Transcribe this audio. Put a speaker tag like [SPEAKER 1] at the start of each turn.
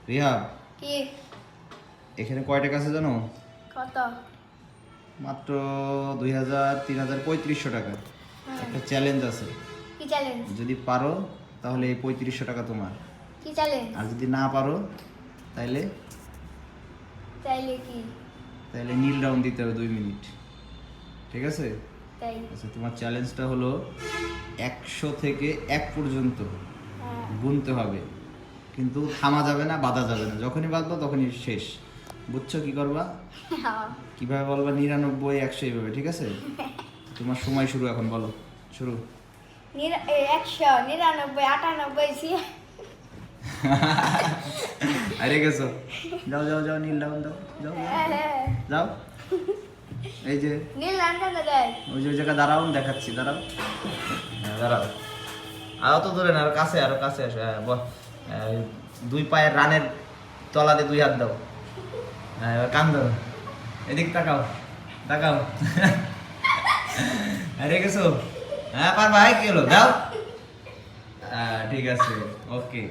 [SPEAKER 1] রিহাব,
[SPEAKER 2] কি
[SPEAKER 1] এখানে কয় টাকা আছে জানো?
[SPEAKER 2] কত?
[SPEAKER 1] মাত্র 2000, 3000, 3500 টাকা। একটা চ্যালেঞ্জ আছে,
[SPEAKER 2] কি চ্যালেঞ্জ?
[SPEAKER 1] যদি পারো তাহলে এই 3500 টাকা তোমার,
[SPEAKER 2] কি চ্যালেঞ্জ?
[SPEAKER 1] আর যদি না পারো তাইলে
[SPEAKER 2] চাইলে কি?
[SPEAKER 1] তাইলে নীল ডাউন দিতে হবে 2 মিনিট, ঠিক আছে?
[SPEAKER 2] তাই
[SPEAKER 1] আচ্ছা, তোমার চ্যালেঞ্জটা হলো 100 থেকে 1 পর্যন্ত
[SPEAKER 2] হ্যাঁ।
[SPEAKER 1] গুনতে হবে, কিন্তু থামা যাবে না, বাধা যাবে না। যখনই বাঁধবা তখনই শেষ। বুঝছো কি করবা? কিভাবে বলবা? 99, 100 এইভাবে, ঠিক আছে? তোমার সময় শুরু, এখন বলো, শুরু।
[SPEAKER 2] 100, 99, 98,
[SPEAKER 1] আরে গেছো, যাও যাও যাও, নীল ডাউন দাও, যাও যাও। এই যে
[SPEAKER 2] নীল আনতে দেয়।
[SPEAKER 1] ওই যে ওই জায়গায় দাঁড়াও, দেখাচ্ছি, দাঁড়াও। হ্যাঁ, দাঁড়াও। আরো তো ধরে না, আরো কাছে, আরো কাছে আসো। হ্যাঁ, দুই পায়ের রানের তলাতে 2 হাত দাও। হ্যাঁ, এবার কান ধরো, এদিক তাকাও, তাকাও। আরে গেছো? হ্যাঁ পারবা, কি হলো, দাও। ঠিক আছে, ওকে।